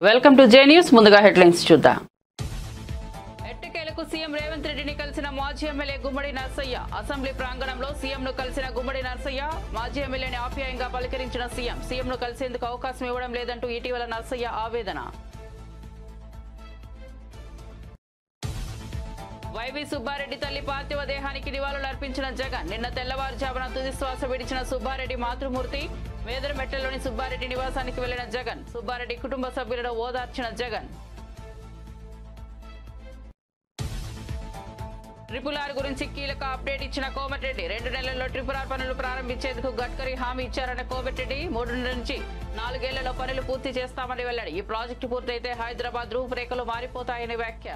Welcome to J news. ముందుగా headlines చూద్దాం. ఎట్టకేలకు సీఎం రేవంత్ రెడ్డిని కలిసిన మాజీ ఎమ్మెల్యే గుమ్మడి నర్సయ్య. అసెంబ్లీ ప్రాంగణంలో సీఎంను కలిసిన గుమ్మడి నర్సయ్య మాజీ ఎమ్మెల్యేని ఆప్యాయంగా పలకరించిన సీఎంను కలిసేందుకు అవకాశం ఇవ్వడం లేదంటూ ఇటీవల నర్సయ్య ఆవేదన. వైవి సుబ్బారెడ్డి తల్లి పార్థివ దేహానికి నివాళులర్పించిన జగన్. నిన్న తెల్లవారుజామున తుది శ్వాస విడిచిన సుబ్బారెడ్డి మాతృమూర్తి. మేదరమెట్టలోని సుబ్బారెడ్డి నివాసానికి వెళ్లిన జగన్. సుబ్బారెడ్డి కుటుంబ సభ్యులను ఓదార్చిన జగన్. ట్రిపుల్-ఆర్ గురించి కీలక అప్డేట్ ఇచ్చిన కోమటిరెడ్డి. 2 నెలల్లో ట్రిపుల్-ఆర్ పనులు ప్రారంభించేందుకు గడ్కరీ హామీ ఇచ్చారన్న కోమటిరెడ్డి. 3 నెలల నుంచి 4 ఏళ్లలో పనులు పూర్తి చేస్తామని వెల్లడి. ఈ ప్రాజెక్టు పూర్తయితే హైదరాబాద్ రూపురేఖలు మారిపోతాయని వ్యాఖ్య.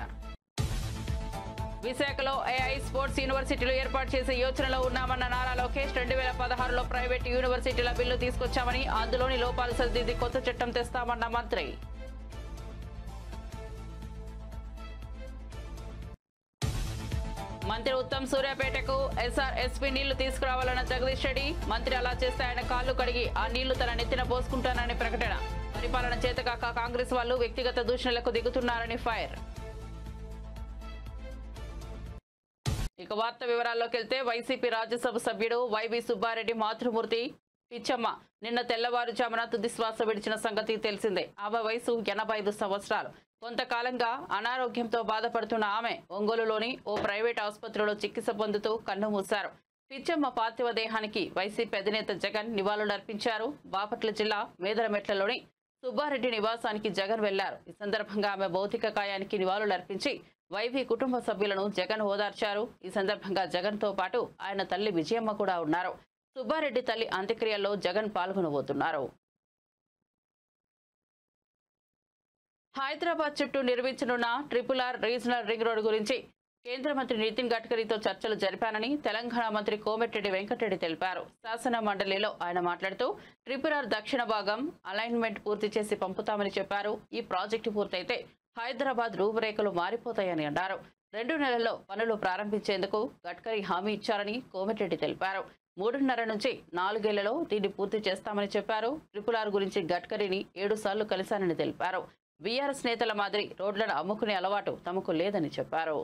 విశాఖలో ఏఐ స్పోర్ట్స్ యూనివర్సిటీలు ఏర్పాటు చేసే యోచనలో ఉన్నామన్న నారా లోకేష్. 2016లో ప్రైవేటు యూనివర్సిటీల బిల్లు తీసుకొచ్చామని, అందులోని లోపాలు సరిదిద్ది కొత్త చట్టం తెస్తామన్న మంత్రి. మంత్రి ఉత్తమ్ సూర్యాపేటకు ఎస్ఆర్ఎస్పీ నీళ్లు తీసుకురావాలన్న జగదీష్ రెడ్డి. మంత్రి అలా చేస్తే ఆయన కాళ్లు కడిగి ఆ నీళ్లు తన నెత్తిన పోసుకుంటానని ప్రకటన. పరిపాలన చేతకాక కాంగ్రెస్ వాళ్లు వ్యక్తిగత దూషణలకు దిగుతున్నారని ఫైర్. ఇక వార్త వివరాల్లోకి వెళ్తే, వైసీపీ రాజ్యసభ సభ్యుడు వైవి సుబ్బారెడ్డి మాతృమూర్తి పిచ్చమ్మ నిన్న తెల్లవారుజామున తుది శ్వాస విడిచిన సంగతి తెలిసిందే. ఆమె వయసు 85 సంవత్సరాలు. కొంతకాలంగా అనారోగ్యంతో బాధపడుతున్న ఆమె ఒంగోలులోని ఓ ప్రైవేట్ ఆసుపత్రిలో చికిత్స పొందుతూ కన్నుమూశారు. పిచ్చమ్మ పార్థివ దేహానికి వైసీపీ అధినేత జగన్ నివాళులర్పించారు. బాపట్ల జిల్లా మేదరమెట్లలోని సుబ్బారెడ్డి నివాసానికి జగన్ వెళ్లారు. ఈ సందర్భంగా ఆమె భౌతిక కాయానికి నివాళులర్పించి వైవి కుటుంబ సభ్యులను జగన్ ఓదార్చారు. ఈ సందర్భంగా జగన్ తో పాటు ఆయన తల్లి విజయమ్మ కూడా ఉన్నారు. సుబ్బారెడ్డి తల్లి అంత్యక్రియల్లో జగన్ పాల్గొనబోతున్నారు. హైదరాబాద్ చుట్టూ నిర్మించనున్న ట్రిపుల్-ఆర్ రీజనల్ రింగ్ రోడ్ గురించి కేంద్ర మంత్రి నితిన్ గడ్కరీతో చర్చలు జరిపానని తెలంగాణ మంత్రి కోమటిరెడ్డి వెంకటరెడ్డి తెలిపారు. శాసన మండలిలో ఆయన మాట్లాడుతూ ట్రిపుల్-ఆర్ దక్షిణ భాగం అలైన్మెంట్ పూర్తి చేసి పంపుతామని చెప్పారు. ఈ ప్రాజెక్టు పూర్తయితే హైదరాబాద్ రూపురేఖలు మారిపోతాయని అన్నారు. 2 నెలల్లో పనులు ప్రారంభించేందుకు గడ్కరీ హామీ ఇచ్చారని కోమటిరెడ్డి తెలిపారు. 3.5 నుంచి 4 ఏళ్లలో దీన్ని పూర్తి చేస్తామని చెప్పారు. ట్రిపుల్-ఆర్ గురించి గడ్కరీని 7 సార్లు కలిశానని తెలిపారు. బీఆర్ఎస్ నేతల మాదిరి రోడ్లను అమ్ముకునే అలవాటు తమకు లేదని చెప్పారు.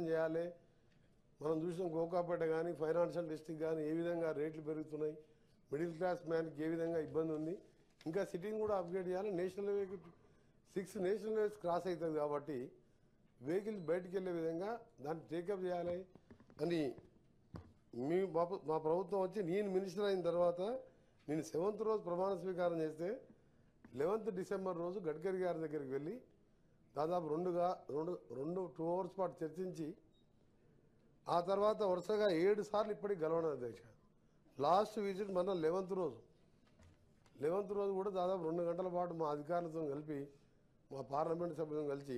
చేయాలి. మనం చూసిన గోకాపేట కానీ ఫైనాన్షియల్ డిస్ట్రిక్ట్ కానీ ఏ విధంగా రేట్లు పెరుగుతున్నాయి, మిడిల్ క్లాస్ మ్యాన్కి ఏ విధంగా ఇబ్బంది ఉంది. ఇంకా సిటీని కూడా అప్గ్రేడ్ చేయాలి. నేషనల్ హైవేకి 6 నేషనల్ హైవేస్ క్రాస్ అవుతుంది కాబట్టి వెహికల్స్ బయటికి వెళ్ళే విధంగా దాన్ని టేకప్ చేయాలి అని మా ప్రభుత్వం వచ్చి నేను మినిస్టర్ అయిన తర్వాత నేను 7th రోజు ప్రమాణ స్వీకారం చేస్తే 11th డిసెంబర్ రోజు గడ్కరీ గారి దగ్గరికి వెళ్ళి దాదాపు 2 అవర్స్ పాటు చర్చించి ఆ తర్వాత వరుసగా 7 సార్లు ఇప్పటికి గెలవడం అధ్యక్ష. లాస్ట్ విజిట్ మన 11th రోజు కూడా దాదాపు 2 గంటల పాటు మా అధికారులతో కలిపి మా పార్లమెంట్ సభ్యులతో కలిసి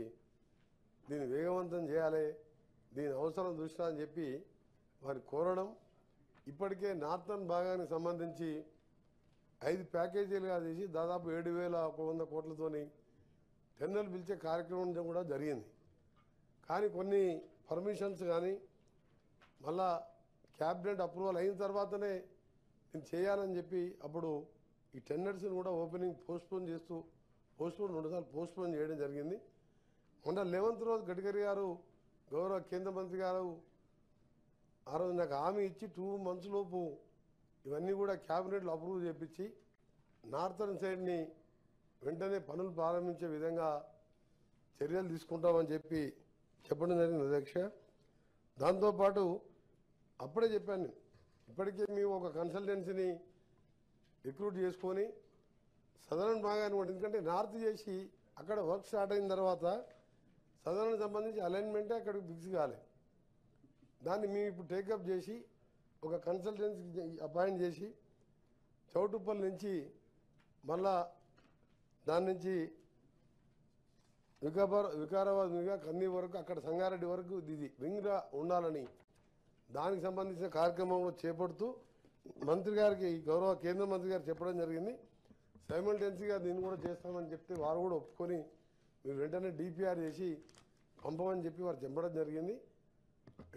దీన్ని వేగవంతం చేయాలి, దీని అవసరం దృష్ట్యా అని చెప్పి వారి కోరడం. ఇప్పటికే నార్థన్ భాగానికి సంబంధించి 5 ప్యాకేజీలుగా చేసి దాదాపు 7,100 కోట్లతోని టెండర్లు పిలిచే కార్యక్రమం కూడా జరిగింది. కానీ కొన్ని పర్మిషన్స్ కానీ మళ్ళా క్యాబినెట్ అప్రూవల్ అయిన తర్వాతనే నేను చేయాలని చెప్పి అప్పుడు ఈ టెండర్స్ని కూడా ఓపెనింగ్ పోస్ట్పోన్ 2 సార్లు పోస్ట్పోన్ చేయడం జరిగింది. మొన్న 11th రోజు గడ్కరీ గారు గౌరవ కేంద్ర మంత్రి గారు ఆ రోజు నాకు హామీ ఇచ్చి 2 months లోపు ఇవన్నీ కూడా క్యాబినెట్లో అప్రూవ్ చేయించి నార్థన్ సైడ్ని వెంటనే పనులు ప్రారంభించే విధంగా చర్యలు తీసుకుంటామని చెప్పి చెప్పడం జరిగింది అధ్యక్ష. దాంతోపాటు అప్పుడే చెప్పాను, ఇప్పటికే మేము ఒక కన్సల్టెన్సీని రిక్రూట్ చేసుకొని సదరన్ భాగాన్ని కూడా, ఎందుకంటే నార్త్ చేసి అక్కడ వర్క్ స్టార్ట్ అయిన తర్వాత సదరన్ సంబంధించి అలైన్మెంటే అక్కడికి ఫిక్స్ కాలే. దాన్ని మేము ఇప్పుడు టేకప్ చేసి ఒక కన్సల్టెన్సీ అపాయింట్ చేసి చౌటుప్పల్ నుంచి మళ్ళా దాని నుంచి వికారాబాద్ మీదుగా కన్నీ వరకు అక్కడ సంగారెడ్డి వరకు ఇది రింగ్గా ఉండాలని దానికి సంబంధించిన కార్యక్రమంలో చేపడుతూ మంత్రి గారికి గౌరవ కేంద్ర మంత్రి గారు చెప్పడం జరిగింది. సైమల్టేనియస్గా దీన్ని కూడా చేస్తామని చెప్తే వారు కూడా ఒప్పుకొని మీరు వెంటనే డిపిఆర్ చేసి పంపమని చెప్పి వారు చెప్పడం జరిగింది.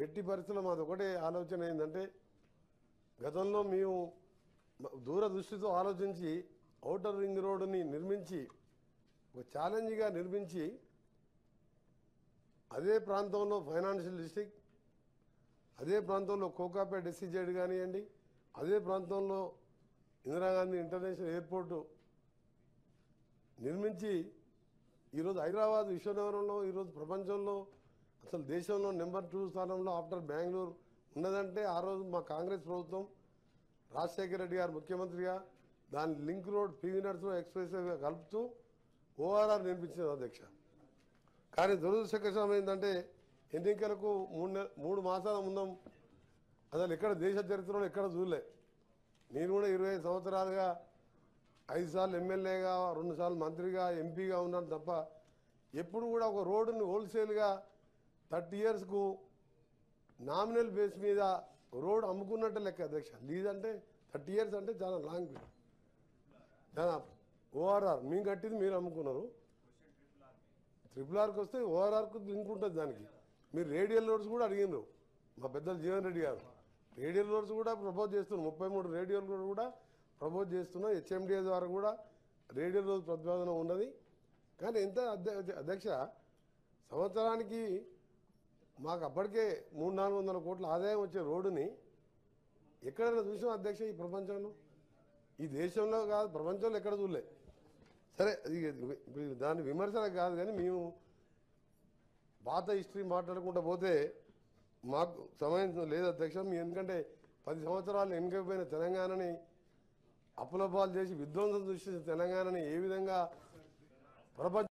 ఎట్టి పరిస్థితుల్లో మాది ఒకటే ఆలోచన ఏంటంటే, గతంలో మేము దూరదృష్టితో ఆలోచించి ఔటర్ రింగ్ రోడ్డుని నిర్మించి ఒక ఛాలెంజ్గా నిర్మించి అదే ప్రాంతంలో ఫైనాన్షియల్ డిస్ట్రిక్ట్, అదే ప్రాంతంలో కోకాపేట SEZ కానివ్వండి, అదే ప్రాంతంలో ఇందిరాగాంధీ ఇంటర్నేషనల్ ఎయిర్పోర్టు నిర్మించి ఈరోజు హైదరాబాద్ విశ్వనగరంలో ఈరోజు ప్రపంచంలో అసలు దేశంలో నెంబర్ 2 స్థానంలో ఆఫ్టర్ బెంగళూరు ఉన్నదంటే ఆ రోజు మా కాంగ్రెస్ ప్రభుత్వం రాజశేఖర రెడ్డి గారు ముఖ్యమంత్రిగా దాని లింక్ రోడ్ PV నరసింహ ఎక్స్ప్రెస్ వేగా కలుపుతూ ORR నిర్మించింది అధ్యక్ష. కానీ దురదృష్టకరం ఏంటంటే ఎన్నికలకు 3 మాసాల ముందం అసలు ఎక్కడ దేశ చరిత్రలో ఎక్కడ చూడలే. నేను కూడా 25 సంవత్సరాలుగా 5 సార్లు ఎమ్మెల్యేగా, 2 సార్లు మంత్రిగా, ఎంపీగా ఉన్నాను తప్ప ఎప్పుడు కూడా ఒక రోడ్డుని హోల్సేల్గా 30 ఇయర్స్కు నామినల్ బేస్ మీద రోడ్ అమ్ముకున్నట్టు లెక్క అధ్యక్ష. లీజ్ అంటే 30 ఇయర్స్ అంటే చాలా లాంగ్ పీరియడ్. చాలా ORR మేము కట్టింది మీరు అమ్ముకున్నారు. RRRకి వస్తే ORRకు లింక్ ఉంటుంది దానికి. మీరు రేడియల్ రోడ్స్ కూడా అడిగినారు మా పెద్దలు జీవన్ రెడ్డి గారు. రేడియల్ రోడ్స్ కూడా ప్రపోజ్ చేస్తున్నాం, 33 రేడియల్ రోడ్ కూడా ప్రపోజ్ చేస్తున్నాం. HMDA ద్వారా కూడా రేడియల్ రోడ్ ప్రతిపాదన ఉన్నది. కానీ ఎంత అధ్యక్ష సంవత్సరానికి మాకు అప్పటికే 300-400 కోట్ల ఆదాయం వచ్చే రోడ్డుని ఎక్కడైనా చూసాం అధ్యక్ష ఈ ప్రపంచంలో? ఈ దేశంలో కాదు ప్రపంచంలో ఎక్కడ చూడలే. సరే దాని విమర్శలకు కాదు, కానీ మేము పాత హిస్టరీ మాట్లాడుకుంటూ పోతే మాకు సమయం లేదు అధ్యక్ష. మీ ఎందుకంటే 10 సంవత్సరాలు వెనుకపోయిన తెలంగాణని అప్పులపాలు చేసి విధ్వంసం సృష్టించిన తెలంగాణని ఏ విధంగా ప్రపంచ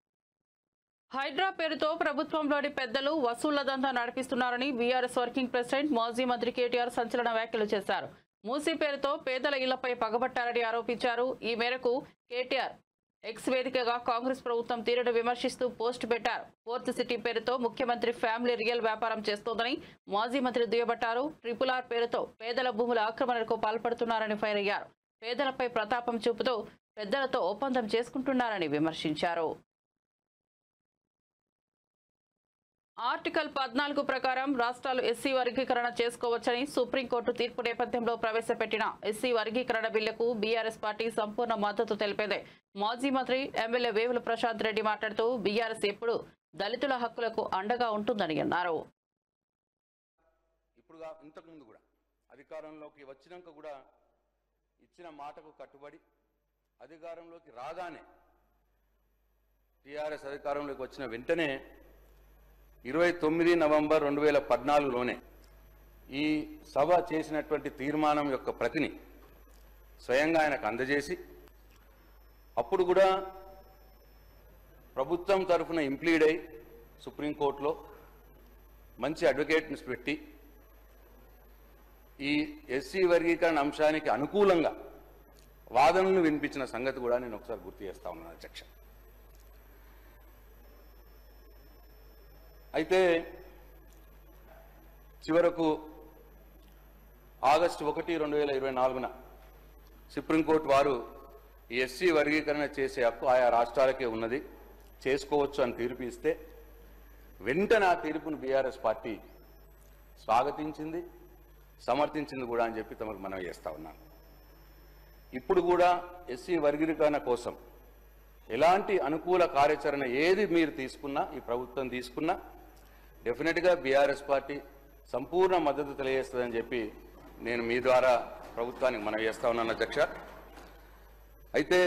హైడ్రా పేరుతో ప్రభుత్వంలోని పెద్దలు వసూళ్ల దందా నడిపిస్తున్నారని బీఆర్ఎస్ వర్కింగ్ ప్రెసిడెంట్ మాజీ మంత్రి కేటీఆర్ సంచలన వ్యాఖ్యలు చేశారు. మూసీ పేరుతో పేదల ఇళ్లపై పగబట్టారని ఆరోపించారు. ఈ మేరకు కేటీఆర్ ఎక్స్ వేదికగా కాంగ్రెస్ ప్రభుత్వం తీరును విమర్శిస్తూ పోస్ట్ పెట్టారు. ఫోర్త్ సిటీ పేరుతో ముఖ్యమంత్రి ఫ్యామిలీ రియల్ వ్యాపారం చేస్తోందని మాజీ మంత్రి దుయ్యబట్టారు. RRR పేరుతో పేదల భూముల ఆక్రమణకు పాల్పడుతున్నారని ఫైర్ అయ్యారు. పేదలపై ప్రతాపం చూపుతూ పెద్దలతో ఒప్పందం చేసుకుంటున్నారని విమర్శించారు. ఆర్టికల్ 14 ప్రకారం రాష్ట్రాలు ఎస్సీ వర్గీకరణ చేసుకోవచ్చని సుప్రీంకోర్టు తీర్పు నేపథ్యంలో ప్రవేశపెట్టిన ఎస్సీ వర్గీకరణ బిల్లుకు బీఆర్ఎస్ పార్టీ సంపూర్ణ మద్దతు తెలిపింది. మాజీ మంత్రి ఎమ్మెల్యే వేముల ప్రశాంత్ రెడ్డి మాట్లాడుతూ బీఆర్ఎస్ ఎప్పుడు దళితుల హక్కులకు అండగా ఉంటుందని అన్నారు. ఇప్పుడుగా ఇంతకుముందు కూడా అధికారంలోకి వచ్చినాక కూడా ఇచ్చిన మాటకు కట్టుబడి అధికారంలోకి రాగానే టీఆర్ఎస్ అధికారంలోకి వచ్చిన వెంటనే 29 నవంబర్ 2014లోనే ఈ సభ చేసినటువంటి తీర్మానం యొక్క ప్రతిని స్వయంగా ఆయనకు అందజేసి అప్పుడు కూడా ప్రభుత్వం తరఫున ఇంప్లీడ్ అయి సుప్రీంకోర్టులో మంచి అడ్వకేట్ని పెట్టి ఈ ఎస్సీ వర్గీకరణ అంశానికి అనుకూలంగా వాదనలు వినిపించిన సంగతి కూడా నేను ఒకసారి గుర్తు చేస్తా ఉన్నాను అధ్యక్ష. అయితే చివరకు ఆగస్టు 1, 2024 సుప్రీంకోర్టు వారు ఈ ఎస్సీ వర్గీకరణ చేసే హక్కు ఆయా రాష్ట్రాలకే ఉన్నది, చేసుకోవచ్చు అని తీర్పు ఇస్తే వెంటనే ఆ తీర్పును బీఆర్ఎస్ పార్టీ స్వాగతించింది, సమర్థించింది కూడా అని చెప్పి తమకు మనం చేస్తా ఉన్నాను. ఇప్పుడు కూడా ఎస్సీ వర్గీకరణ కోసం ఎలాంటి అనుకూల కార్యాచరణ ఏది మీరు తీసుకున్నా, ఈ ప్రభుత్వం తీసుకున్నా డెఫినెట్గా బీఆర్ఎస్ పార్టీ సంపూర్ణ మద్దతు తెలియజేస్తుందని చెప్పి నేను మీ ద్వారా ప్రభుత్వానికి మనవి చేస్తా ఉన్నాను అధ్యక్ష. అయితే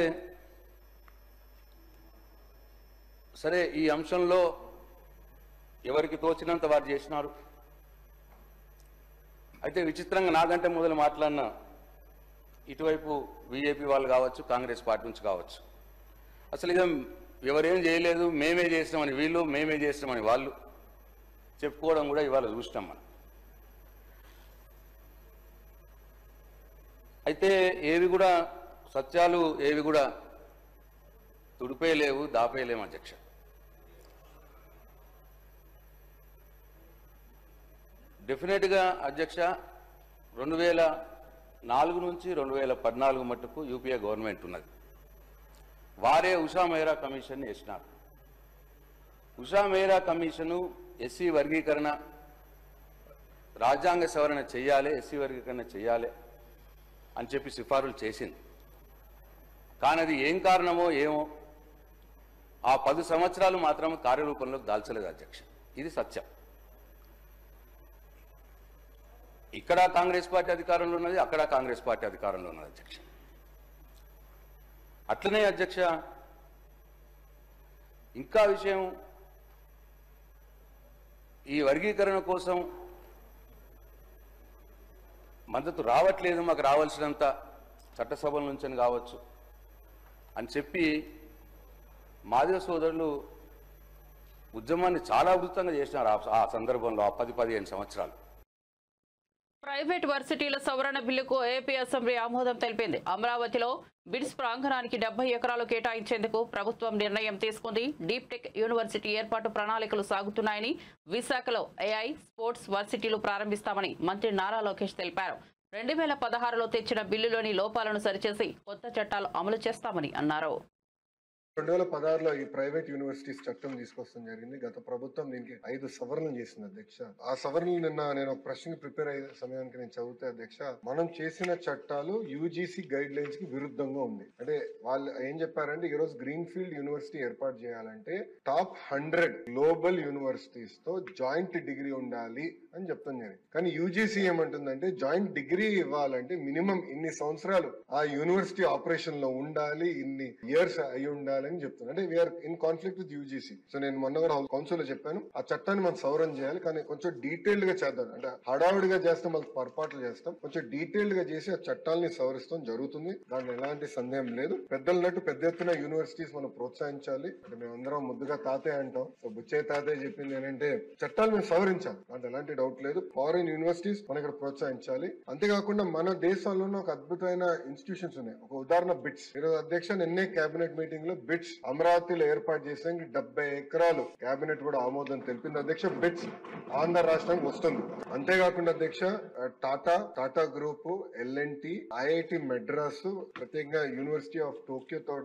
సరే, ఈ అంశంలో ఎవరికి తోచినంత వారు చేసినారు. అయితే విచిత్రంగా నాకంటే మొదలు మాట్లాడిన ఇటువైపు బీజేపీ వాళ్ళు కావచ్చు, కాంగ్రెస్ పార్టీ నుంచి కావచ్చు, అసలు ఇక ఎవరేం చేయలేదు మేమే చేసినామని వీళ్ళు, మేమే చేసినామని వాళ్ళు చెప్పుకోవడం కూడా ఇవాళ చూసినాం మనం. అయితే ఏవి కూడా సత్యాలు ఏవి కూడా తుడిపేయలేవు, దాపేయలేము అధ్యక్ష. డెఫినెట్గా అధ్యక్ష 2004 నుంచి 2014 మట్టుకు యూపీఏ గవర్నమెంట్ ఉన్నది. వారే ఉషా మెహ్రా కమిషన్ వేసినారు. ఉషా మెహ్రా కమిషను ఎస్సీ వర్గీకరణ రాజ్యాంగ సవరణ చేయాలి, ఎస్సీ వర్గీకరణ చేయాలి అని చెప్పి సిఫారులు చేసింది. కానీ అది ఏం కారణమో ఏమో ఆ 10 సంవత్సరాలు మాత్రం కార్యరూపంలోకి దాల్చలేదు అధ్యక్ష. ఇది సత్యం. ఇక్కడ కాంగ్రెస్ పార్టీ అధికారంలో ఉన్నది, అక్కడ కాంగ్రెస్ పార్టీ అధికారంలో ఉన్నది అధ్యక్ష. అట్లనే అధ్యక్ష ఇంకా విషయం, ఈ వర్గీకరణ కోసం మద్దతు రావట్లేదు, మాకు రావాల్సినంత చట్టసభల నుంచి కావచ్చు అని చెప్పి మాదిగ సోదరులు ఉద్యమాన్ని చాలా ఉధృతంగా చేసినారు ఆ సందర్భంలో, ఆ 10-15 సంవత్సరాలు. ప్రైవేట్ వర్సిటీల సవరణ బిల్లుకు ఏపీ అసెంబ్లీ ఆమోదం తెలిపింది. అమరావతిలో బిడ్స్ ప్రాంగణానికి 70 ఎకరాలు కేటాయించేందుకు ప్రభుత్వం నిర్ణయం తీసుకుంది. డీప్ టెక్ యూనివర్సిటీ ఏర్పాటు ప్రణాళికలు సాగుతున్నాయని, విశాఖలో ఏఐ స్పోర్ట్స్ వర్సిటీలు ప్రారంభిస్తామని మంత్రి నారా లోకేష్ తెలిపారు. 2016లో తెచ్చిన బిల్లులోని లోపాలను సరిచేసి కొత్త చట్టాలు అమలు చేస్తామని అన్నారు. 2016లో ఈ ప్రైవేట్ యూనివర్సిటీస్ చట్టం తీసుకొస్తాం జరిగింది. గత ప్రభుత్వం దీనికి 5 సవరణలు చేసింది అధ్యక్ష. ఆ సవరణలు నిన్న నేను ఒక ప్రశ్నకి ప్రిపేర్ అయ్యే సమయానికి నేను చదివితే అధ్యక్ష, మనం చేసిన చట్టాలు యూజీసీ గైడ్ లైన్స్ కి విరుద్ధంగా ఉంది. అంటే వాళ్ళు ఏం చెప్పారంటే, ఈ రోజు గ్రీన్ ఫీల్డ్ యూనివర్సిటీ ఏర్పాటు చేయాలంటే టాప్ 100 గ్లోబల్ యూనివర్సిటీస్ తో జాయింట్ డిగ్రీ ఉండాలి అని చెప్తాం జరిగింది. కానీ యూజీసీ ఏమంటుందంటే, జాయింట్ డిగ్రీ ఇవ్వాలంటే మినిమం ఇన్ని సంవత్సరాలు ఆ యూనివర్సిటీ ఆపరేషన్ లో ఉండాలి, ఇన్ని ఇయర్స్ అయి ఉండాలి అని చెప్తున్నారు. అంటే we are in conflict with UGC. So నేను మొన్న కూడా కౌన్సిల్ లో చెప్పాను, ఆ చట్టాన్ని మనం సవరణ చేయాలి, కానీ కొంచెం డీటెయిల్డ్ గా చేద్దాం. అంటే హడావుడిగా చేస్తాం, మళ్ళీ పొరపాట్లు చేస్తాం. కొంచెం డీటెయిల్డ్ గా చేసి ఆ చట్టాలని సవరిస్తాం జరుగుతుంది, దాంట్లో ఎలాంటి సందేహం లేదు. పెద్దలన్నట్టు పెద్ద ఎత్తున యూనివర్సిటీస్ మనం ప్రోత్సహించాలి. అంటే మేమందరం ముద్దుగా తాతయ్య అంటాం. సో బుచ్చే తాతయ్య చెప్పింది ఏంటంటే, చట్టాలు మేము సవరించాలి, అంటే ఎలాంటి డౌట్ లేదు. ఫారిన్ యూనివర్సిటీస్ మన ఇక్కడ ప్రోత్సహించాలి. అంతేకాకుండా మన దేశంలోనే ఒక అద్భుతమైన ఇన్స్టిట్యూషన్స్ ఉన్నాయి. ఒక ఉదాహరణ బిట్స్. ఈరోజు అధ్యక్ష నిన్నే కేబినెట్ మీటింగ్ లో బిట్స్ అమరావతిలో ఏర్పాటు చేసేందుకు 70 ఎకరాలు కేబినెట్ కూడా ఆమోదం తెలిపింది అధ్యక్ష. బిట్స్ ఆంధ్ర రాష్ట్రానికి వస్తుంది. అంతేకాకుండా అధ్యక్ష Tata group, LNT, IIT Madras, ప్రత్యేకంగా యూనివర్సిటీ ఆఫ్ టోక్యో తో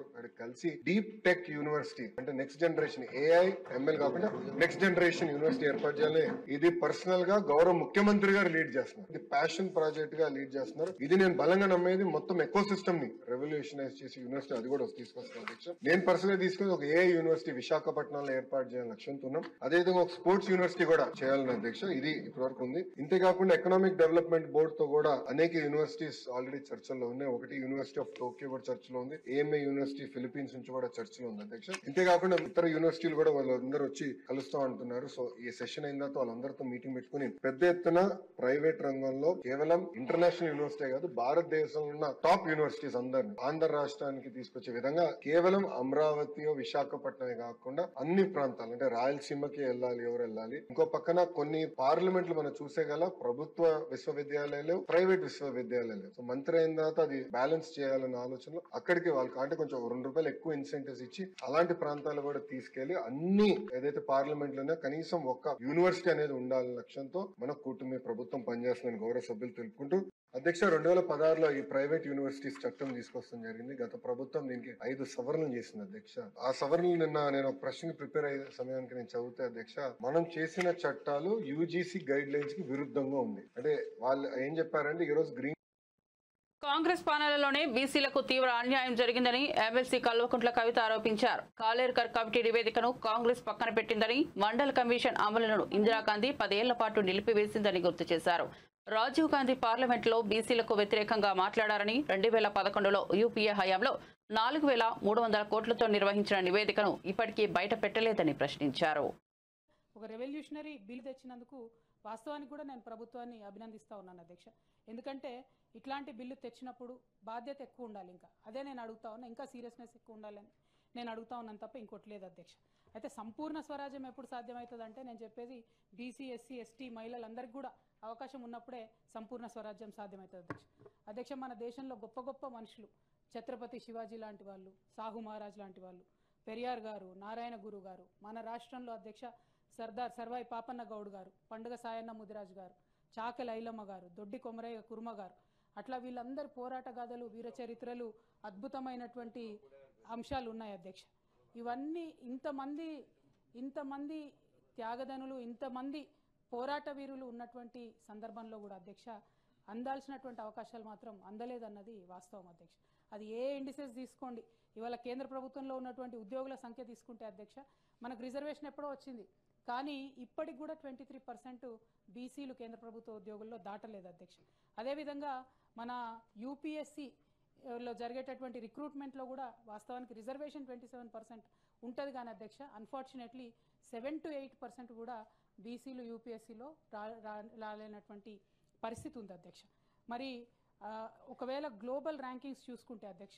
కలిసి డీప్ టెక్ యూనివర్సిటీ, అంటే నెక్స్ట్ జనరేషన్ ఏఐ ఎంఎల్ కాకుండా నెక్స్ట్ జనరేషన్ యూనివర్సిటీ ఏర్పాటు చేయాలి. ఇది పర్సనల్ గా గౌరవ ముఖ్యమంత్రి గారు లీడ్ చేస్తున్నారు. ఇది ప్యాషన్ ప్రాజెక్ట్ గా లీడ్ చేస్తున్నారు. ఇది నేను బలంగా నమ్మేది. మొత్తం ఎకో సిస్టమ్ ని రెవల్యూషనైజ్ చేసి యూనివర్సిటీ అది కూడా తీసుకొస్తాను అధ్యక్ష. నేను పర్సనల్ గా తీసుకుని ఒక ఏఐ యూనివర్సిటీ విశాఖపట్నంలో ఏర్పాటు చేయాలని లక్ష్యంతో ఉన్నాం. అదేవిధంగా ఒక స్పోర్ట్స్ యూనివర్సిటీ కూడా చేయాలని అధ్యక్ష. ఇది ఇప్పటివరకు ఉంది. ఇంతేకాకుండా ఎకనామిక్ డెవలప్మెంట్ బోర్డు తో కూడా అనేక యూనివర్సిటీస్ ఆల్రెడీ చర్చల్లో ఉన్నాయి. ఒకటి యూనివర్సిటీ ఆఫ్ టోక్యో కూడా చర్చలో ఉంది. ఏఎంఏ యూనివర్సిటీ ఫిలిప్పీన్స్ నుంచి కూడా చర్చలో ఉంది అధ్యక్ష. ఇంతేకాకుండా ఇతర యూనివర్సిటీలు కూడా వాళ్ళందరూ వచ్చి కలుస్తూ అంటున్నారు. సో ఈ సెషన్ అయిన తర్వాత వాళ్ళందరితో మీటింగ్ పెట్టుకుని పెద్ద ఎత్తున ప్రైవేట్ రంగంలో కేవలం ఇంటర్నేషనల్ యూనివర్సిటీ కాదు, భారతదేశంలో ఉన్న టాప్ యూనివర్సిటీస్ అందరినీ ఆంధ్ర రాష్ట్రానికి తీసుకొచ్చే విధంగా కేవలం అమరావతి విశాఖపట్నమే కాకుండా అన్ని ప్రాంతాలు, అంటే రాయలసీమకి వెళ్ళాలి, ఎవరు వెళ్ళాలి. ఇంకో పక్కన కొన్ని పార్లమెంట్లు మనం చూసేగల ప్రభుత్వ విశ్వవిద్యాలయాలు, ప్రైవేట్ విశ్వవిద్యాలయాలు. సో మంత్రి అయిన తర్వాత అది బ్యాలెన్స్ చేయాలన్న ఆలోచనలో అక్కడికి వాళ్ళకి అంటే కొంచెం ₹2 ఎక్కువ ఇన్సెంటివ్స్ ఇచ్చి అలాంటి ప్రాంతాలు కూడా తీసుకెళ్లి అన్ని ఏదైతే పార్లమెంట్ లోనే కనీసం ఒక యూనివర్సిటీ అనేది ఉండాలనే లక్ష్యంతో మన కూటమి ప్రభుత్వం పనిచేస్తుందని గౌరవ సభ్యులు తెలుపుకుంటూ అధ్యక్ష, 2016లో ఈ ప్రైవేట్ యూనివర్సిటీస్ చట్టం తీసుకొస్తాం జరిగింది. గత ప్రభుత్వం దీనికి 5 సవరణలు చేసింది అధ్యక్ష. ఆ సవరణలు నిన్న నేను ఒక ప్రశ్నకి ప్రిపేర్ అయ్యే సమయానికి నేను చదివితే అధ్యక్ష, మనం చేసిన చట్టాలు యూజీసీ గైడ్ లైన్స్ కి విరుద్ధంగా ఉంది. అంటే వాళ్ళు ఏం చెప్పారంటే, ఈ రోజు గ్రీన్ కాంగ్రెస్ పాలనలోనే బీసీలకు తీవ్ర అన్యాయం జరిగిందని ఎమ్మెల్సీ కల్వకుంట్ల కవిత ఆరోపించారు. కాలేర్కర్ కమిటీ నివేదికను కాంగ్రెస్ పక్కన పెట్టిందని, మండల్ కమిషన్ అమలును ఇందిరాగాంధీ 10 ఏళ్ల పాటు నిలిపివేసిందని గుర్తు చేశారు. రాజీవ్ గాంధీ పార్లమెంట్లో బీసీలకు వ్యతిరేకంగా మాట్లాడారని, 2011లో యూపీఏ హయాంలో 4,300 కోట్లతో నిర్వహించిన నివేదికను ఇప్పటికీ బయట పెట్టలేదని ప్రశ్నించారు. ఒక రెవల్యూషనరీ బిల్ తెచ్చినందుకు వాస్తవానికి కూడా నేను ప్రభుత్వాన్ని అభినందిస్తా ఉన్నాను అధ్యక్ష. ఎందుకంటే ఇట్లాంటి బిల్లు తెచ్చినప్పుడు బాధ్యత ఎక్కువ ఉండాలి. ఇంకా అదే నేను అడుగుతా ఉన్నా, ఇంకా సీరియస్నెస్ ఎక్కువ ఉండాలని నేను అడుగుతా ఉన్నాను తప్ప ఇంకోటి లేదు అధ్యక్ష. అయితే సంపూర్ణ స్వరాజ్యం ఎప్పుడు సాధ్యమవుతుందంటే, నేను చెప్పేది బీసీ, ఎస్సీ, ఎస్టీ మహిళలందరికీ కూడా అవకాశం ఉన్నప్పుడే సంపూర్ణ స్వరాజ్యం సాధ్యమవుతుంది అధ్యక్ష. మన దేశంలో గొప్ప గొప్ప మనుషులు, ఛత్రపతి శివాజీ లాంటి వాళ్ళు, సాహు మహారాజ్ లాంటి వాళ్ళు, పెరియార్ గారు, నారాయణ గురు గారు, మన రాష్ట్రంలో అధ్యక్ష సర్దార్ సర్వాయి పాపన్న గౌడ్ గారు, పండుగ సాయన్న ముదిరాజ్ గారు, చాకలి ఐలమ్మ గారు, దొడ్డి కొమరయ్య కుర్మ గారు, అట్లా వీళ్ళందరి పోరాట గాథలు, వీర చరిత్రలు, అద్భుతమైనటువంటి అంశాలు ఉన్నాయి అధ్యక్ష. ఇవన్నీ ఇంతమంది త్యాగదనులు, ఇంతమంది పోరాట వీరులు ఉన్నటువంటి సందర్భంలో కూడా అధ్యక్ష, అందాల్సినటువంటి అవకాశాలు మాత్రం అందలేదన్నది వాస్తవం అధ్యక్ష. అది ఏ ఇండిసెస్ తీసుకోండి, ఇవాళ కేంద్ర ప్రభుత్వంలో ఉన్నటువంటి ఉద్యోగుల సంఖ్య తీసుకుంటే అధ్యక్ష మనకు రిజర్వేషన్ ఎప్పుడో వచ్చింది, కానీ ఇప్పటికి కూడా 23% బీసీలు కేంద్ర ప్రభుత్వ ఉద్యోగుల్లో దాటలేదు అధ్యక్ష. అదేవిధంగా మన యూపీఎస్సీలో జరిగేటటువంటి రిక్రూట్మెంట్లో కూడా వాస్తవానికి రిజర్వేషన్ 27% ఉంటుంది కానీ అధ్యక్ష అన్ఫార్చునేట్లీ 7 to 8% కూడా బీసీలు యూపీఎస్సీలో రాలేనటువంటి పరిస్థితి ఉంది అధ్యక్ష. మరి ఒకవేళ గ్లోబల్ ర్యాంకింగ్స్ చూసుకుంటే అధ్యక్ష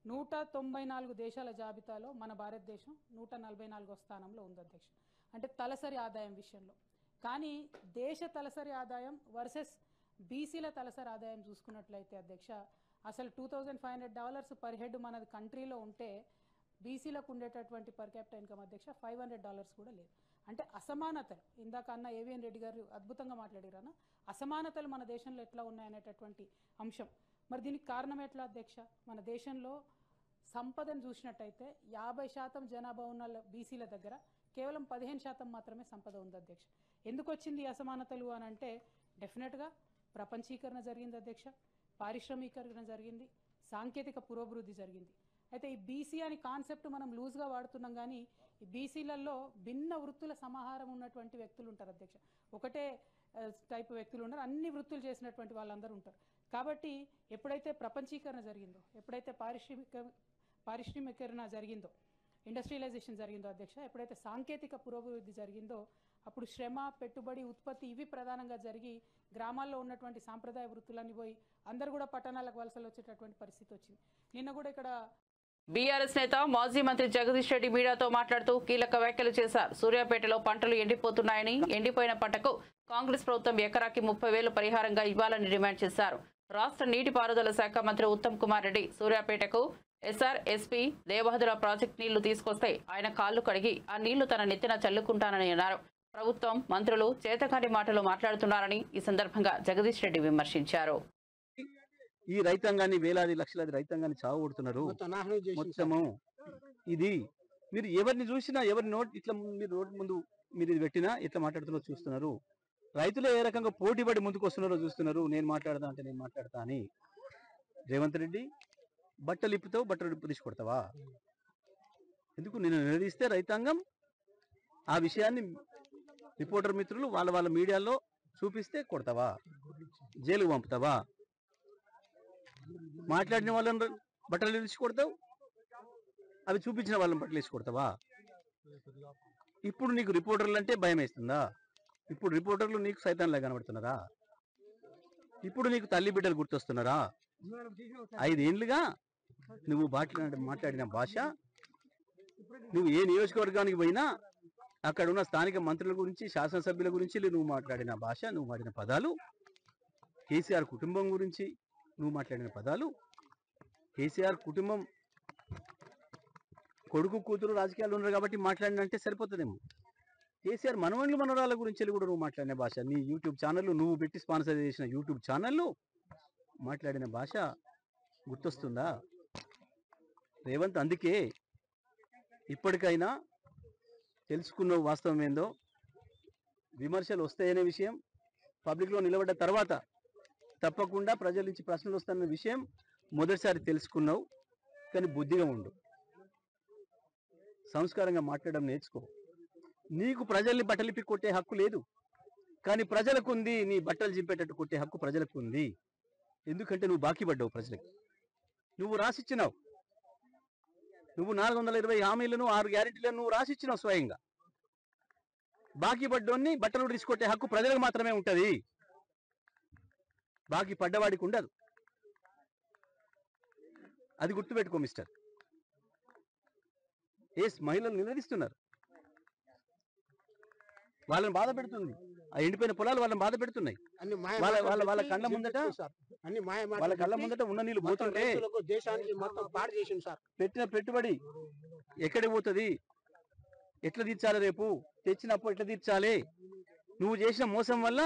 194 దేశాల జాబితాలో మన భారతదేశం 144వ స్థానంలో ఉంది అధ్యక్ష, అంటే తలసరి ఆదాయం విషయంలో. కానీ దేశ తలసరి ఆదాయం వర్సెస్ బీసీల తలసరి ఆదాయం చూసుకున్నట్లయితే అధ్యక్ష అసలు $2,500 పర్ హెడ్ మనది కంట్రీలో ఉంటే బీసీలకు ఉండేటటువంటి పర్ క్యాపిటల్ ఇన్కమ్ అధ్యక్ష $500 కూడా లేదు. అంటే అసమానతలు, ఇందాక అన్న ఏవిఎన్ రెడ్డి గారు అద్భుతంగా మాట్లాడారన్న, అసమానతలు మన దేశంలో ఎట్లా ఉన్నాయనేటటువంటి అంశం. మరి దీనికి కారణం ఎట్లా అధ్యక్ష? మన దేశంలో సంపదను చూసినట్టయితే 50% జనాభా ఉన్న బీసీల దగ్గర కేవలం 15% మాత్రమే సంపద ఉంది అధ్యక్ష. ఎందుకు వచ్చింది ఈ అసమానతలు అని అంటే డెఫినెట్గా ప్రపంచీకరణ జరిగింది అధ్యక్ష, పారిశ్రామికీకరణ జరిగింది, సాంకేతిక పురోభివృద్ధి జరిగింది. అయితే ఈ బీసీ అని కాన్సెప్ట్ మనం లూజ్గా వాడుతున్నాం, కానీ ఈ బీసీలలో భిన్న వృత్తుల సమాహారం ఉన్నటువంటి వ్యక్తులు ఉంటారు అధ్యక్ష. ఒకటే టైప్ వ్యక్తులు ఉన్నారు, అన్ని వృత్తులు చేసినటువంటి వాళ్ళందరూ ఉంటారు. కాబట్టి ఎప్పుడైతే ప్రపంచీకరణ జరిగిందో, ఎప్పుడైతే పారిశ్రామికీకరణ జరిగిందో, ఇండస్ట్రియలైజేషన్ జరిగిందో అధ్యక్ష, ఎప్పుడైతే సాంకేతిక పురోభివృద్ధి జరిగిందో అప్పుడు శ్రమ, పెట్టుబడి, ఉత్పత్తి ఇవి ప్రధానంగా జరిగి గ్రామాల్లో ఉన్నటువంటి సాంప్రదాయ వృత్తులన్నీ పోయి అందరూ కూడా పట్టణాలకు వలసలు వచ్చేటటువంటి పరిస్థితి వచ్చింది. నిన్న కూడా ఇక్కడ బీఆర్ఎస్ నేత మాజీ మంత్రి జగదీష్ రెడ్డి మీడియాతో మాట్లాడుతూ కీలక వ్యాఖ్యలు చేశారు. సూర్యాపేటలో పంటలు ఎండిపోతున్నాయని, ఎండిపోయిన పంటకు కాంగ్రెస్ ప్రభుత్వం ఎకరాకి 30,000 పరిహారంగా ఇవ్వాలని డిమాండ్ చేశారు. రాష్ట్ర నీటిపారుదల శాఖ మంత్రి ఉత్తమ్ కుమార్ రెడ్డి సూర్యాపేటకు ఎస్ఆర్ఎస్పీ దేవహదుల ప్రాజెక్టు నీళ్లు తీసుకొస్తే ఆయన కాళ్లు కడిగి ఆ నీళ్లు తన నెత్తిన చల్లుకుంటానని అన్నారు. ప్రభుత్వం, మంత్రులు చేతకాని మాటలు మాట్లాడుతున్నారని ఈ సందర్భంగా జగదీష్ రెడ్డి విమర్శించారు. ఈ రైతాంగాన్ని, వేలాది లక్షలాది రైతాంగాన్ని చావగొడుతున్నారు మొత్తము. ఇది మీరు ఎవరిని చూసినా, ఎవరి నోట్ ఇట్లా మీరు రోడ్డు ముందు మీరు ఇది పెట్టినా ఎట్లా మాట్లాడుతున్నారో చూస్తున్నారు. రైతులు ఏ రకంగా పోటీపడి ముందుకు వస్తున్నారో చూస్తున్నారు. నేను మాట్లాడతా అంటే నేను మాట్లాడతా అని. రేవంత్ రెడ్డి బట్టలు ఇప్పుతావు, బట్టలు ఇప్పు తీసుకొడతావా? ఎందుకు నేను నిలదీస్తే రైతాంగం ఆ విషయాన్ని రిపోర్టర్ మిత్రులు వాళ్ళ మీడియాలో చూపిస్తే కొడతావా? జైలుకు పంపుతావా? మాట్లాడిన వాళ్ళని బట్టలు వేసి కొడతావు, అవి చూపించిన వాళ్ళని బట్టలు వేసి కొడతావా? ఇప్పుడు నీకు రిపోర్టర్లు అంటే భయం వేస్తుందా? ఇప్పుడు రిపోర్టర్లు నీకు సైతాన్లా కనబడుతున్నారా? ఇప్పుడు నీకు తల్లి బిడ్డలు గుర్తొస్తున్నారా? 5 ఏళ్ళుగా నువ్వు మాట్లాడిన భాష, నువ్వు ఏ నియోజకవర్గానికి పోయినా అక్కడ ఉన్న స్థానిక మంత్రుల గురించి, శాసనసభ్యుల గురించి నువ్వు మాట్లాడిన భాష, నువ్వు వాడిన పదాలు, కేసీఆర్ కుటుంబం గురించి నువ్వు మాట్లాడిన పదాలు, కేసీఆర్ కుటుంబం కొడుకు కూతురు రాజకీయాలు ఉన్నారు కాబట్టి మాట్లాడినంటే సరిపోతుందేమో. కేసీఆర్ మనవళ్ళు మనవరాల గురించి కూడా నువ్వు మాట్లాడిన భాష, నీ యూట్యూబ్ ఛానళ్ళు, నువ్వు పెట్టి స్పాన్సర్ చేసిన యూట్యూబ్ ఛానళ్ళు మాట్లాడిన భాష గుర్తొస్తుందా రేవంత్? అందుకే ఇప్పటికైనా తెలుసుకున్న వాస్తవం ఏందో, విమర్శలు వస్తాయనే విషయం పబ్లిక్లో నిలబడ్డ తర్వాత తప్పకుండా ప్రజల నుంచి ప్రశ్నలు వస్తున్న విషయం మొదటిసారి తెలుసుకున్నావు. కానీ బుద్ధిగా ఉండు, సంస్కారంగా మాట్లాడడం నేర్చుకో. నీకు ప్రజల్ని బట్టలిప్పి కొట్టే హక్కు లేదు, కానీ ప్రజలకు ఉంది. నీ బట్టలు చింపేటట్టు కొట్టే హక్కు ప్రజలకు ఉంది. ఎందుకంటే నువ్వు బాకీ పడ్డావు ప్రజలకు. నువ్వు రాసిచ్చినావు. నువ్వు 420 హామీలను, 6 గ్యారెంటీలను నువ్వు రాసిచ్చినావు స్వయంగా. బాకీ పడ్డోన్ని బట్టలు తీసుకొట్టే హక్కు ప్రజలకు మాత్రమే ఉంటుంది, బాకీ పడ్డవాడికి ఉండదు. అది గుర్తుపెట్టుకో మిస్టర్. మహిళలు నిలదీస్తున్నారు, వాళ్ళని బాధ పెడుతుంది. ఆ ఎండిపోయిన పొలాలు వాళ్ళని బాధ పెడుతున్నాయి. వాళ్ళ కళ్ళ ముందట ఉన్న నీళ్ళు పోతుంటే దేశానికి మొత్తం పాడు చేసింది సార్. పెట్టిన పెట్టుబడి ఎక్కడికి పోతుంది? ఎట్లా తీర్చాలి? రేపు తెచ్చినప్పుడు ఎట్లా తీర్చాలి? నువ్వు చేసిన మోసం వల్ల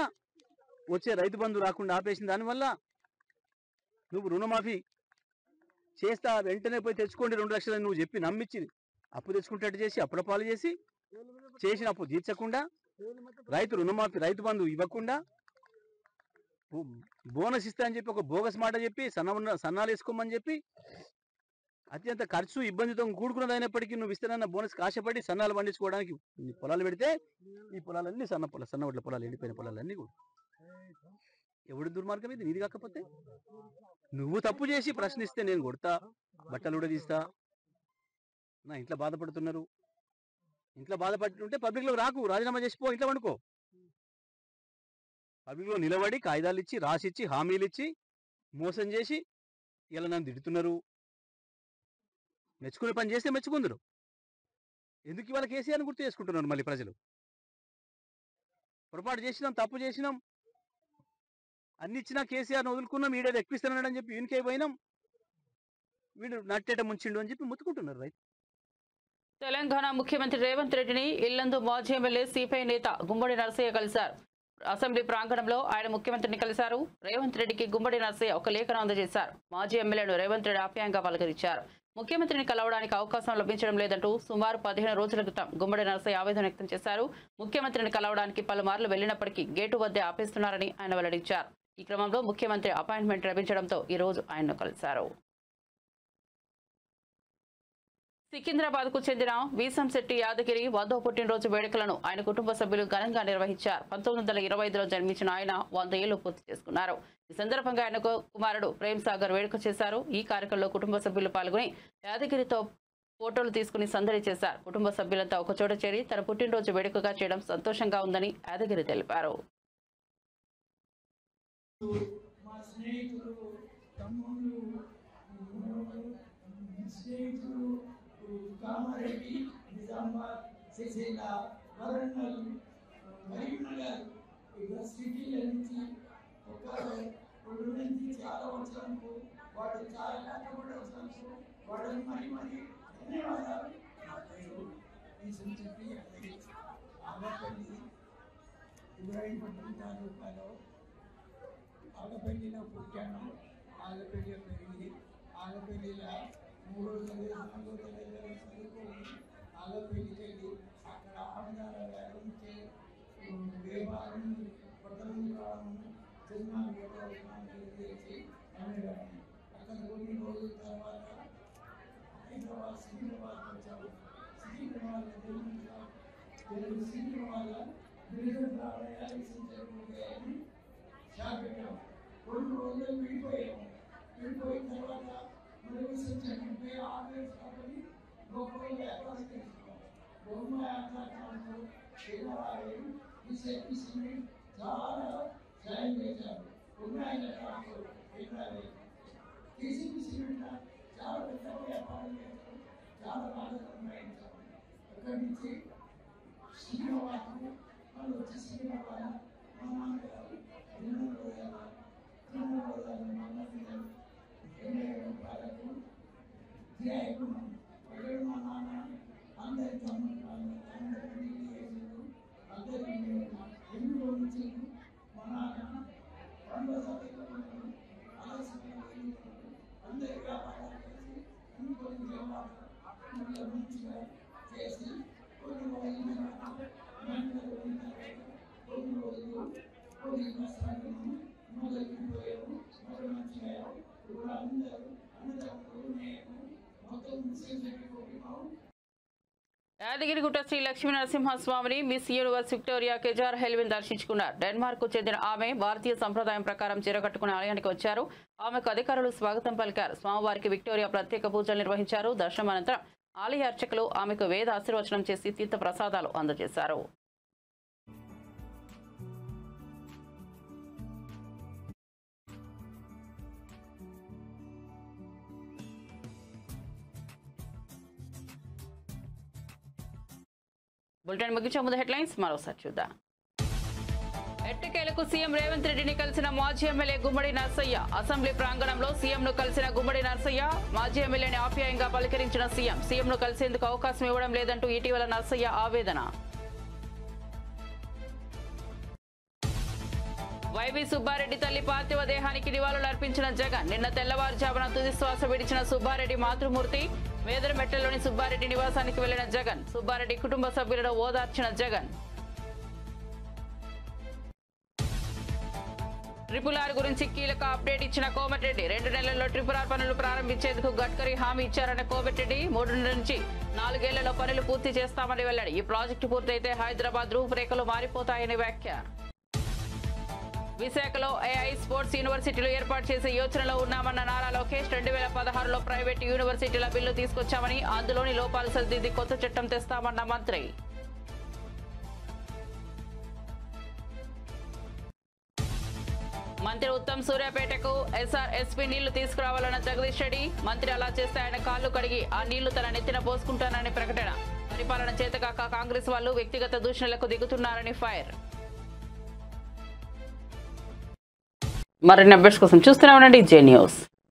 వచ్చే రైతు బంధు రాకుండా ఆపేసిన దానివల్ల నువ్వు రుణమాఫీ చేస్తా వెంటనే పోయి తెచ్చుకోండి 2 లక్షలని నువ్వు చెప్పి నమ్మించి అప్పు తెచ్చుకుంటట్టు చేసి అప్పుల పాలు చేసి చేసిన అప్పు తీర్చకుండా, రైతు రుణమాఫీ, రైతు బంధు ఇవ్వకుండా, బోనస్ ఇస్తా అని చెప్పి ఒక బోగస్ మాట చెప్పి సన్నాలు వేసుకోమని చెప్పి అత్యంత ఖర్చు ఇబ్బందితో కూడుకున్నది అయినప్పటికీ నువ్వు ఇస్తానన్న బోనస్ ఆశపడి సన్నాలు పండించుకోవడానికి పొలాలు పెడితే ఈ పొలాలన్నీ సన్నవడ్ల పొలాలు ఎండిపోయిన పొలాలన్నీ కూడా ఎవడి దుర్మార్గం ఇది నీది కాకపోతే నువ్వు తప్పు చేసి ప్రశ్నిస్తే నేను కొడతా బట్టలు కూడా తీస్తా నా ఇంట్లో బాధపడుతున్నారు ఇంట్లో బాధపడుతుంటే పబ్లిక్లో రాకు రాజీనామా చేసిపో ఇంట్లో వండుకో పబ్లిక్లో నిలబడి కాగితాలు ఇచ్చి రాసిచ్చి హామీలు ఇచ్చి మోసం చేసి ఇలా నన్ను తిడుతున్నారు మెచ్చుకునే పని చేస్తే మెచ్చుకుందరు ఎందుకు ఇవాళ కేసీఆర్ని గుర్తు చేసుకుంటున్నారు మళ్ళీ ప్రజలు పొరపాటు చేసినాం తప్పు చేసినాం అన్ని ఇచ్చినా కేసీఆర్ని వదులుకున్నాం వీడేది ఎక్కిస్తున్నాడని చెప్పి వీనికే పోయినాం వీడు నట్టేట ముంచిండు అని చెప్పి ముత్తుకుంటున్నారు రైతు తెలంగాణ ముఖ్యమంత్రి రేవంత్ రెడ్డిని ఇల్లందు మాజీ ఎమ్మెల్యే సిపిఐ నేత గుమ్మడి నరసయ్య కలిశారు. అసెంబ్లీ ప్రాంగణంలో ఆయన ముఖ్యమంత్రిని కలిశారు. రేవంత్ రెడ్డికి గుమ్మడి నరసయ్య ఒక లేఖను అందజేశారు. మాజీ ఎమ్మెల్యేను రేవంత్ రెడ్డి ఆప్యాయంగా పలకరించారు. ముఖ్యమంత్రిని కలవడానికి అవకాశం లభించడం లేదంటూ సుమారు 15 రోజుల క్రితం గుమ్మడి నరసయ్య ఆవేదన వ్యక్తం చేశారు. ముఖ్యమంత్రిని కలవడానికి పలుమార్లు వెళ్లినప్పటికీ గేటు వద్దే ఆపేస్తున్నారని ఆయన వెల్లడించారు. ఈ క్రమంలో ముఖ్యమంత్రి అపాయింట్మెంట్ లభించడంతో ఈ రోజు ఆయన్ను కలిశారు. సికింద్రాబాద్ కు చెందిన వీసంశెట్టి యాదగిరి 100వ పుట్టినరోజు వేడుకలను ఆయన కుటుంబ సభ్యులు ఘనంగా నిర్వహించారు. 1925లో జన్మించిన ఆయన 100 ఏళ్లు పూర్తి చేసుకున్నారు. ఈ సందర్భంగా ఆయన కుమారుడు ప్రేమ్ సాగర్ వేడుక చేశారు. ఈ కార్యక్రమంలో కుటుంబ సభ్యులు పాల్గొని యాదగిరితో ఫోటోలు తీసుకుని సందడి చేశారు. కుటుంబ సభ్యులంతా ఒకచోట చేరి తన పుట్టినరోజు వేడుకగా చేయడం సంతోషంగా ఉందని యాదగిరి తెలిపారు. కామారెడ్డి, నిజామాబాద్, సిరిసిల్ల, వరంగల్, కరీంనగర్ సిటీల నుంచి ఒక 2 నుంచి చాలా వచ్చినందుకు వాడు చాలా కష్టపడి వచ్చినందుకు వాడిని మరి ధన్యవాదాలు. నా పేరు వీసంశెట్టి యాదగిరి. ఆగపల్లి ఇబ్రాహీంపట్నం తాలూకాలో ఆగపల్లిలో పుట్టాను. ఆగపల్లిలో పెరిగి ఆగపల్లిలో 3వ తరగతి 4వ తరగతి చదువుకొని ఆగపల్లికి వెళ్ళి అక్కడ ఆడదాల వ్యాపారంచే వ్యాపారం బట్టలు రావడం సినిమాలు వ్యాపారం చేసి అనేవాడిని. అక్కడ కొన్ని రోజుల తర్వాత హైదరాబాద్ సికింద్రాబాద్ వచ్చాము. సికింద్రాబాద్ సికింద్రాబాద్ అని షాప్ పెట్టాము. 2 రోజులు విడిపోయాము. విడిపోయిన తర్వాత విసర్జనపై ఆర్డర్స్ కాబట్టి లోపల వ్యాపారం చేస్తున్నాం. బొమ్మ యాత్రలు పేదవాళ్ళు ఈ శక్తి సిమెంట్ చాలా సాయం చేశారు. ఉన్నాయన కేసీపీ సిమెంట్ చాలా పెద్ద వ్యాపారం చేశారు. చాలా బాగా సంపాదించారు. అక్కడి నుంచి శ్రీనివాసు వాళ్ళు వచ్చి శ్రీనివాస మా నాన్నగారు 2 రోజులు రూపాయలకు గిరాయికున్నాం. అక్కడ మా నాన్న అందరి తమ్ముడు అందరికీ చేసారు. అందరికీ 8 రోజులు ఇచ్చారు. మా నాన్న 2వ తరగతి అందరి వ్యాపారాలు చేసి కొన్ని వ్యవహారాలు మంచిగా చేసి కొన్ని రోజులు కొన్ని రోజులు కొన్ని కష్టాలను మొదలుపోయాము. మరి మంచిగా ఇప్పుడు అందరూ అన్నదమ్ములు నేను మొత్తం యాదగిరిగుట్ట శ్రీ లక్ష్మీ నరసింహస్వామిని మిస్ యూనివర్స్ విక్టోరియా కెజార్ హెల్విన్ దర్శించుకున్నారు. డెన్మార్క్ కు చెందిన ఆమె భారతీయ సంప్రదాయం ప్రకారం చీరకట్టుకుని ఆలయానికి వచ్చారు. ఆమెకు అధికారులు స్వాగతం పలికారు. స్వామివారికి విక్టోరియా ప్రత్యేక పూజలు నిర్వహించారు. దర్శనం అనంతరం ఆలయ అర్చకులు ఆమెకు వేద ఆశీర్వచనం చేసి తీర్థ ప్రసాదాలు అందజేశారు. బులెటిన్ ముగించే ముందు హెడ్లైన్స్ మరోసారి చూద్దాం. ఎట్టకేలకు సీఎం రేవంత్ రెడ్డిని కలిసిన మాజీ ఎమ్మెల్యే గుమ్మడి నరసయ్య. అసెంబ్లీ ప్రాంగణంలో సీఎంను కలిసిన గుమ్మడి నరసయ్య. మాజీ ఎమ్మెల్యేని ఆప్యాయంగా పలకరించిన సీఎంను కలిసేందుకు అవకాశం ఇవ్వడం లేదంటూ ఇటీవల నరసయ్య ఆవేదన. వైవి సుబ్బారెడ్డి తల్లి పార్థివ దేహానికి నివాళులర్పించిన జగన్. నిన్న తెల్లవారుజామున తుది శ్వాస విడిచిన సుబ్బారెడ్డి మాతృమూర్తి. మేదరమెట్టలోని సుబ్బారెడ్డి నివాసానికి వెళ్లిన జగన్. సుబ్బారెడ్డి కుటుంబ సభ్యులను ఓదార్చిన జగన్. RRR గురించి కీలక అప్డేట్ ఇచ్చిన కోమటిరెడ్డి 2 నెలల్లో RRR పనులు ప్రారంభించేందుకు గడ్కరీ హామీ ఇచ్చారన్న కోమటిరెడ్డి 3 నుంచి 4 ఏళ్లలో పనులు పూర్తి చేస్తామని వెల్లడి. ఈ ప్రాజెక్టు పూర్తయితే హైదరాబాద్ రూపురేఖలు మారిపోతాయని వ్యాఖ్య. విశాఖలో AI స్పోర్ట్స్ యూనివర్సిటీలు ఏర్పాటు చేసే యోచనలో ఉన్నామన్న నారా లోకేష్ 2016లో ప్రైవేటు యూనివర్సిటీల బిల్లు తీసుకొచ్చామని అందులోని లోపాలు సరిదిద్ది కొత్త చట్టం తెస్తామన్న మంత్రి. మంత్రి ఉత్తమ్ సూర్యాపేటకు SRSP నీళ్లు తీసుకురావాలన్న జగదీష్ రెడ్డి. మంత్రి అలా చేస్తే ఆయన కాళ్లు కడిగి ఆ నీళ్లు తన నెత్తిన పోసుకుంటానని ప్రకటన. పరిపాలన చేతకాక కాంగ్రెస్ వాళ్ళు వ్యక్తిగత దూషణలకు దిగుతున్నారని ఫైర్. మరిన్ని అప్డేట్స్ కోసం చూస్తూనే ఉండండి జే న్యూస్.